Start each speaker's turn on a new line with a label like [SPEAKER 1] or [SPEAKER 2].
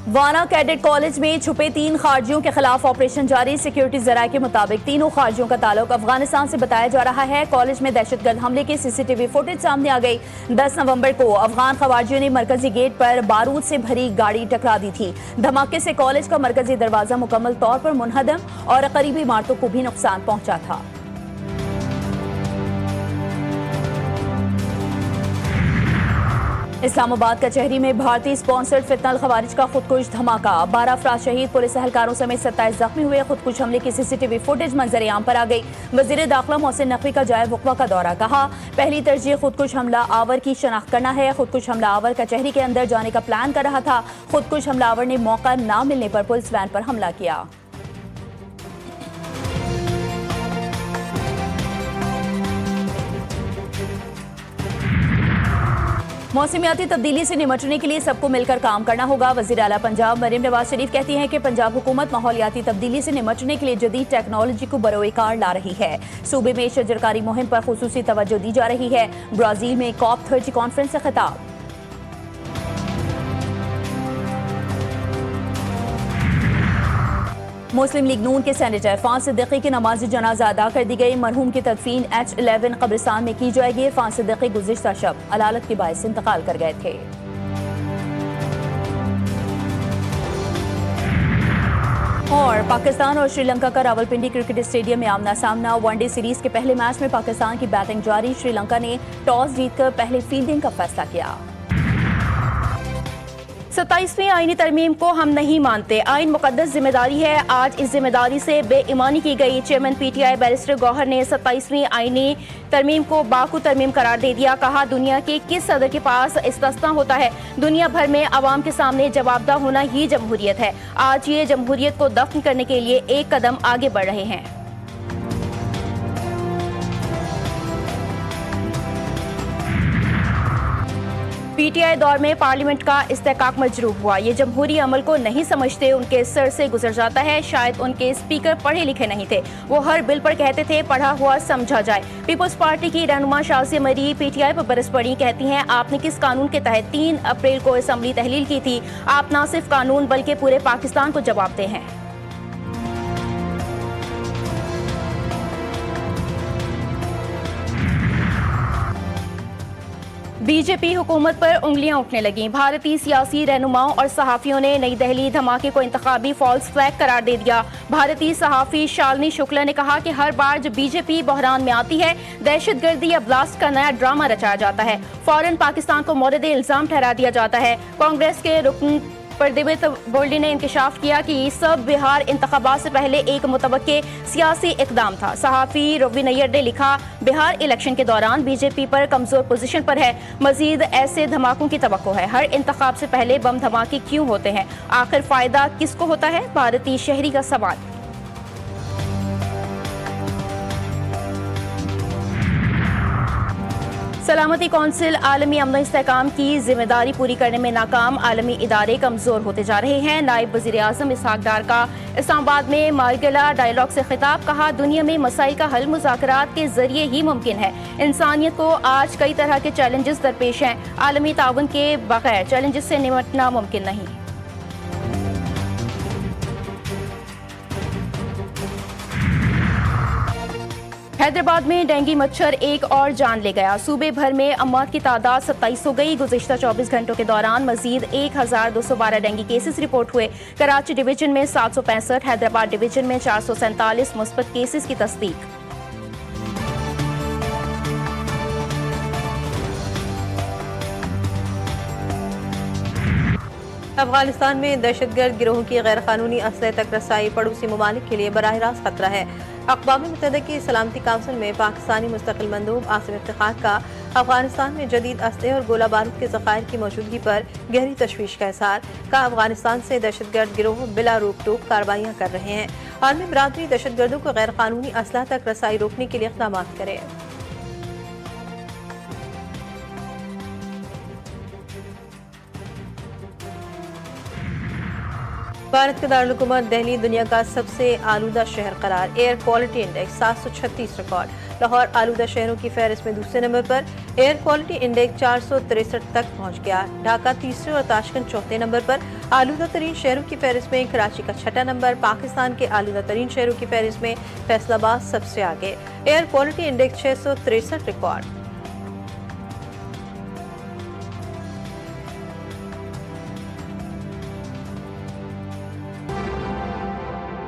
[SPEAKER 1] वाना cadet college में छुपे 3 खारजियों के खिलाफ ऑपरेशन जारी। सिक्योरिटी जराये के मुताबिक तीनों खारजियों का ताल्लुक अफगानिस्तान से बताया जा रहा है। कॉलेज में दहशतगर्द हमले की सीसीटीवी फुटेज सामने आ गई। 10 नवंबर को अफगान खवारजियों ने मरकजी गेट पर बारूद से भरी गाड़ी टकरा दी थी। धमाके से कॉलेज का मरकजी दरवाजा मुकम्मल तौर पर मुनहदम और करीबी इमारतों को भी नुकसान पहुंचा था। इस्लामाबाद कचहरी में भारतीय स्पॉन्सर्ड फितनल खवारिज का खुदकुश धमाका। 12 अफराद शहीद, पुलिस एहलकारों समेत 27 जख्मी हुए। खुदकुश हमले की सीसीटीवी फुटेज मंजर आम पर आ गई। वजीर दाखिला मोहसिन नकवी का जाए वक़्वा का दौरा। कहा, पहली तरजीह खुदकुश हमला आवर की शनाख्त करना है। खुदकुश हमला आवर कचहरी के अंदर जाने का प्लान कर रहा था। खुदकुश हमलावर ने मौका न मिलने पर पुलिस वैन पर हमला किया। मौसमियाती तब्दीली से निपटने के लिए सबको मिलकर काम करना होगा। वज़ीर आला पंजाब मरियम नवाज शरीफ कहती हैं कि पंजाब हुकूमत माहौलियाती तब्दीली से निपटने के लिए जदीद टेक्नोलॉजी को बरोएकार ला रही है। सूबे में शजरकारी मुहिम पर खुसूसी तवज्जो दी जा रही है। ब्राजील में COP30 कॉन्फ्रेंस से खिताब। मुस्लिम लीग नून के सेनेटर फान सिद्दीकी की नमाज जनाजा अदा कर दी गई। मरहूम की तदफीन H11 कब्रिस्तान में की जाएगी। फान सिद्दीकी गुज़िश्ता शब अलालत के बायस इंतकाल कर गए थे। और पाकिस्तान और श्रीलंका का रावलपिंडी क्रिकेट स्टेडियम में आमना सामना। वनडे सीरीज के पहले मैच में पाकिस्तान की बैटिंग जारी। श्रीलंका ने टॉस जीतकर पहले फील्डिंग का फैसला किया।
[SPEAKER 2] 27वीं आईनी तरमीम को हम नहीं मानते। आइन मुकद्दस जिम्मेदारी है। आज इस जिम्मेदारी से बेईमानी की गई। चेयरमैन PTI बैरिस्टर गौहर ने 27वीं आईनी तरमीम को बाकू तरमीम करार दे दिया। कहा, दुनिया के किस सदर के पास इस्तिस्ना होता है? दुनिया भर में अवाम के सामने जवाबदा होना ही जमहूरियत है। आज ये जमहूरियत को दफन करने के लिए एक कदम आगे बढ़ रहे हैं। PTI दौर में पार्लियामेंट का इस्तेहकाक मजरूह हुआ। ये जमहूरी अमल को नहीं समझते, उनके सर से गुजर जाता है। शायद उनके स्पीकर पढ़े लिखे नहीं थे। वो हर बिल पर कहते थे पढ़ा हुआ समझा जाए। पीपल्स पार्टी की रहनुमा शाज़िया मरी PTI पर बरस पड़ी। कहती हैं, आपने किस कानून के तहत 3 अप्रैल को असम्बली तहलील की थी? आप न सिर्फ कानून बल्कि पूरे पाकिस्तान को जवाब दे हैं। बीजेपी हुकूमत पर उंगलियां उठने लगीं। भारतीय सियासी रहनुमाओं और सहाफ़ियों ने नई दिल्ली धमाके को इंतखाबी फॉल्स फ्लैग करार दे दिया। भारतीय सहाफ़ी शालिनी शुक्ला ने कहा कि हर बार जब बीजेपी बहरान में आती है, दहशतगर्दी या ब्लास्ट का नया ड्रामा रचाया जाता है। फौरन पाकिस्तान को मौरद इल्ज़ाम ठहरा दिया जाता है। कांग्रेस के रुकन परदिवित बोल्डी ने इंकशाफ किया कि सब बिहार इंतखाबात से पहले एक मुतवक्के सियासी इकदाम था। सहाफ़ी रवि नैयर ने लिखा, बिहार इलेक्शन के दौरान बीजेपी पर कमजोर पोजीशन पर है। मजीद ऐसे धमाकों की तवक्को है। हर इंतखाब से पहले बम धमाके क्यों होते हैं? आखिर फायदा किसको होता है? भारतीय शहरी का सवाल। सलामती कौंसिल आलमी अमन इस्तेहकाम की जिम्मेदारी पूरी करने में नाकाम। आलमी इदारे कमजोर होते जा रहे हैं। नायब वज़ीर आज़म इसहाक डार का इस्लामाबाद में मार्गला डायलॉग से खिताब। कहा, दुनिया में मसाइल का हल मुज़ाकरात के जरिए ही मुमकिन है। इंसानियत को आज कई तरह के चैलेंजेस दरपेश हैं। आलमी ताउन के बगैर चैलेंजेस से निपटना मुमकिन नहीं। हैदराबाद में डेंगू मच्छर एक और जान ले गया। सूबे भर में अमवात की तादाद 27 हो गई। गुज़िश्ता 24 घंटों के दौरान मजीद 1212 डेंगू केसेस रिपोर्ट हुए। कराची डिवीजन में 765, हैदराबाद डिवीजन में 447 मुस्बत केसेस की तस्दीक।
[SPEAKER 3] अफगानिस्तान में दहशतगर्द गिरोहों की गैर कानूनी असलहे तक रसाई पड़ोसी ममालिक के लिए बराह रास्त खतरा है। अक़वाम मुत्तहिदा की सलामती काउंसिल में पाकिस्तानी मुस्तकिल मंदूब आसिम इफ्तिखार का अफगानिस्तान में जदीद असलहे और गोला बारूद के ज़खायर की मौजूदगी पर गहरी तशवीश का इज़हार। का अफगानिस्तान से दहशतगर्द गिरोह बिला रोक टोक कार्रवाइयाँ कर रहे हैं। आलमी बरादरी दहशतगर्दों को गैर कानूनी असलहा तक रसाई रोकने के लिए इक़दाम करे। भारत का दारुल-हुकूमत दिल्ली दुनिया का सबसे आलूदा शहर करार। Air quality index 736 record. Lahore आलूदा शहरों की फहरिस्त में दूसरे नंबर पर, एयर क्वालिटी इंडेक्स 463 तक पहुंच गया। ढाका तीसरे और ताशकंद चौथे नंबर पर। आलूदा तरीन शहरों की फहरिस्त में कराची का छठा नंबर। पाकिस्तान के आलूदा तरीन शहरों की फहरिस्त में फैसलाबाद सबसे आगे। Air quality index 663 record.